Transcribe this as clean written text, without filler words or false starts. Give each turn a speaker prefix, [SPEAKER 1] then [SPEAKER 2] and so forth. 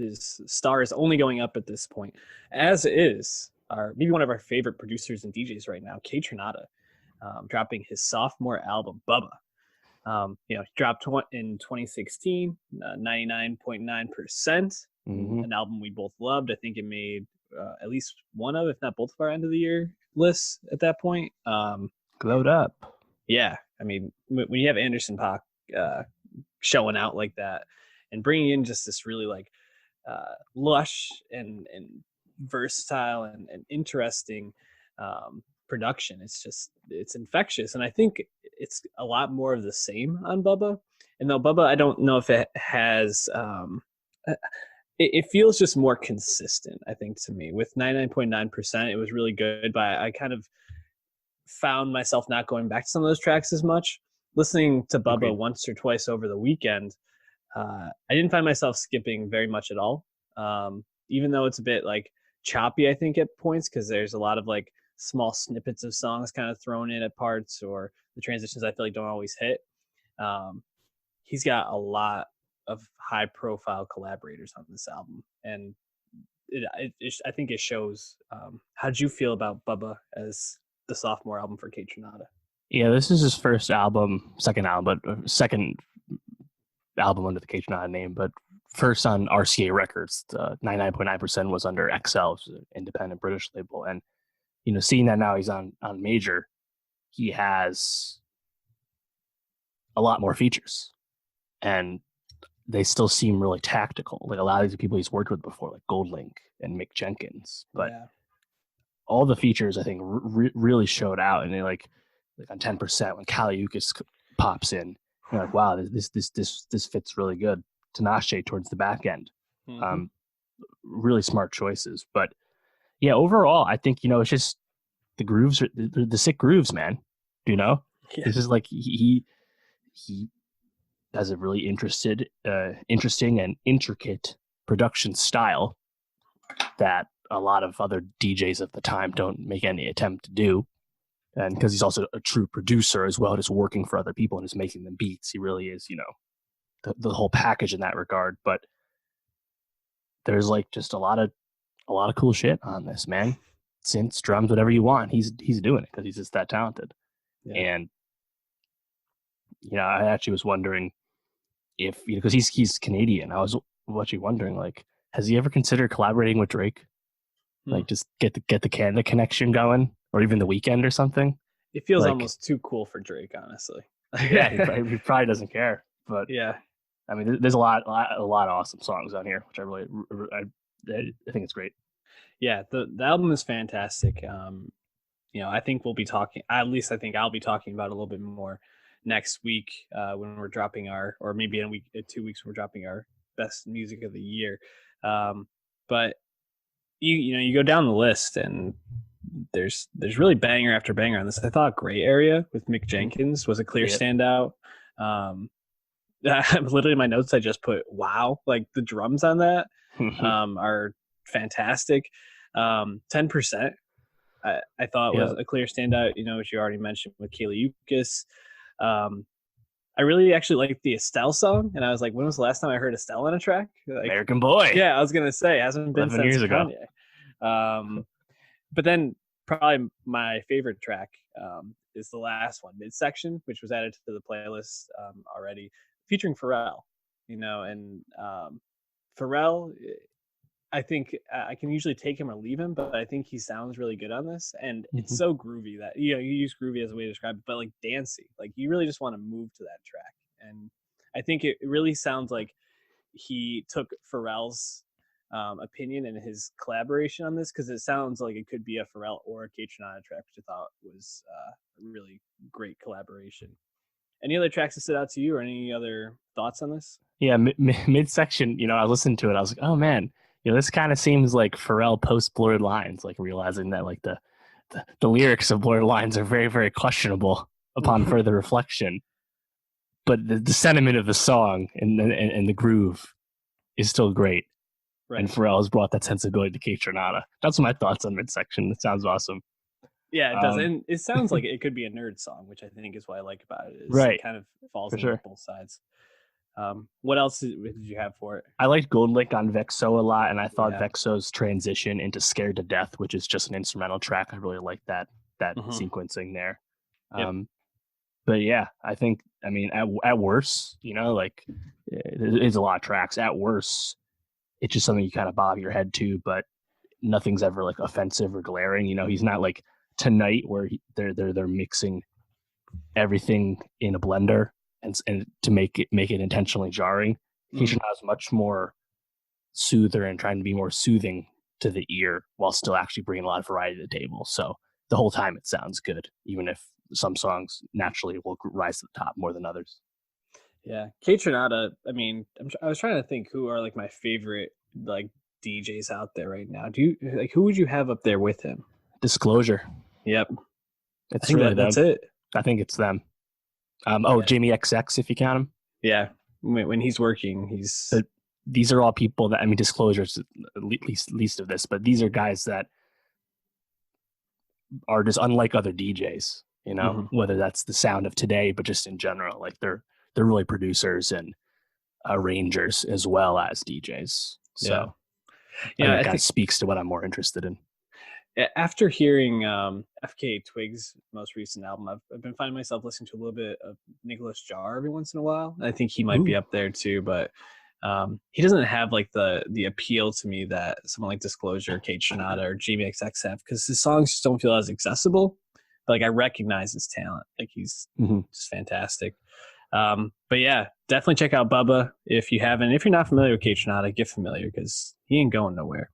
[SPEAKER 1] his star is only going up at this point, as is maybe one of our favorite producers and DJs right now, Kaytranada, dropping his sophomore album, BUBBA. He dropped in 2016, 99.9%, an album we both loved. I think it made at least one of, if not both of our end of the year lists at that point.
[SPEAKER 2] Glowed up.
[SPEAKER 1] Yeah. I mean, when you have Anderson .Paak showing out like that and bringing in just this really like lush and versatile and interesting production, it's infectious. And I think it's a lot more of the same on BUBBA. And though BUBBA, I don't know if it has it feels just more consistent, I think, to me. With 99.9%, it was really good, but I kind of found myself not going back to some of those tracks as much. Listening to BUBBA once or twice over the weekend, I didn't find myself skipping very much at all. Even though it's a bit like choppy, I think, at points, because there's a lot of like small snippets of songs kind of thrown in at parts, or the transitions I feel like don't always hit. He's got a lot of high profile collaborators on this album, and I think it shows. How did you feel about BUBBA as the sophomore album for Kaytranada?
[SPEAKER 2] Yeah, this is his second album under the Kaytranada name, but first on RCA Records. 99.9% was under XL, which is an independent British label. And, seeing that now he's on Major, he has a lot more features. And they still seem really tactical. Like a lot of these people he's worked with before, like Goldlink and Mick Jenkins. But all the features, I think, really showed out. And they like on 10%, when Kaliukis pops in, you're like, wow, this fits really good. Tinashe towards the back end. Really smart choices. But yeah, overall, I think, it's just the grooves, the sick grooves, man. This is like he has a really interesting and intricate production style that a lot of other DJs at the time don't make any attempt to do. And because he's also a true producer as well, just working for other people and just making them beats. He really is, the whole package in that regard. But there's like just a lot of cool shit on this, man. Synths, drums, whatever you want, he's doing it because he's just that talented. And I actually was wondering if, because he's Canadian, I was actually wondering, like, has he ever considered collaborating with Drake? Like, just get the Canada connection going, or even The Weeknd or something.
[SPEAKER 1] It feels like, almost too cool for Drake, honestly.
[SPEAKER 2] Yeah, he probably doesn't care. But
[SPEAKER 1] yeah,
[SPEAKER 2] I mean, there's a lot of awesome songs on here, which I think it's great.
[SPEAKER 1] Yeah, the album is fantastic. I think we'll be talking. At least I think I'll be talking about it a little bit more next week when we're dropping or maybe in 2 weeks we're dropping our best music of the year. But you go down the list and there's really banger after banger on this. I thought Gray Area with Mick Jenkins was a clear standout. Literally my notes, I just put wow, like the drums on that are fantastic. 10% I thought was a clear standout, which you already mentioned with Kaliukis. I really actually liked the Estelle song, and I was like, when was the last time I heard Estelle on a track? Like,
[SPEAKER 2] American Boy.
[SPEAKER 1] Yeah, I was gonna say it hasn't been 11 years ago. But then probably my favorite track is the last one, Midsection, which was added to the playlist already, featuring Pharrell. And Pharrell, I think I can usually take him or leave him, but I think he sounds really good on this. And it's so groovy that, you use groovy as a way to describe it, but like dancey, like you really just want to move to that track. And I think it really sounds like he took Pharrell's opinion and his collaboration on this, because it sounds like it could be a Pharrell or a Kaytranada track, which I thought was a really great collaboration. Any other tracks that stood out to you, or any other thoughts on this?
[SPEAKER 2] Yeah, Midsection, I listened to it. I was like, oh man, this kind of seems like Pharrell post Blurred Lines, like realizing that like the lyrics of Blurred Lines are very, very questionable upon further reflection. But the sentiment of the song and the groove is still great. Right. And Pharrell has brought that sensibility to Kaytranada. That's my thoughts on Midsection. It sounds awesome.
[SPEAKER 1] Yeah, it does. And it sounds like it could be a nerd song, which I think is what I like about it. It kind of falls on both sides. What else did you have for it?
[SPEAKER 2] I liked Gold Link on Vexo a lot, and I thought
[SPEAKER 1] Yeah.
[SPEAKER 2] Vexo's transition into Scared to Death, which is just an instrumental track, I really liked that sequencing there.
[SPEAKER 1] Yep.
[SPEAKER 2] But yeah, I think, I mean, at worst, like there's a lot of tracks. At worst, it's just something you kind of bob your head to, but nothing's ever like offensive or glaring. He's not like Tonight where they're mixing everything in a blender and to make it intentionally jarring. Kaytranada is much more soother and trying to be more soothing to the ear while still actually bringing a lot of variety to the table. So the whole time it sounds good, even if some songs naturally will rise to the top more than others.
[SPEAKER 1] Yeah, Kaytranada. I mean, I was trying to think who are like my favorite like DJs out there right now. Do you like who would you have up there with him?
[SPEAKER 2] Disclosure.
[SPEAKER 1] Yep,
[SPEAKER 2] It's really
[SPEAKER 1] that's
[SPEAKER 2] them.
[SPEAKER 1] it.
[SPEAKER 2] I think it's them.
[SPEAKER 1] Yeah.
[SPEAKER 2] Jamie XX, if you count him.
[SPEAKER 1] Yeah, when he's working, he's.
[SPEAKER 2] These are all people that, I mean, Disclosure's least of this, but these are guys that are just unlike other DJs. Whether that's the sound of today, but just in general, like they're really producers and arrangers as well as DJs. So yeah, I think that speaks to what I'm more interested in.
[SPEAKER 1] After hearing FK Twig's most recent album, I've been finding myself listening to a little bit of Nicholas Jar every once in a while. I think he might be up there too, but he doesn't have like the appeal to me that someone like Disclosure, Kaytranada, or GMXX have, because his songs just don't feel as accessible. But like I recognize his talent, like he's just fantastic. But yeah, definitely check out BUBBA if you haven't. If you're not familiar with Kaytranada, get familiar because he ain't going nowhere.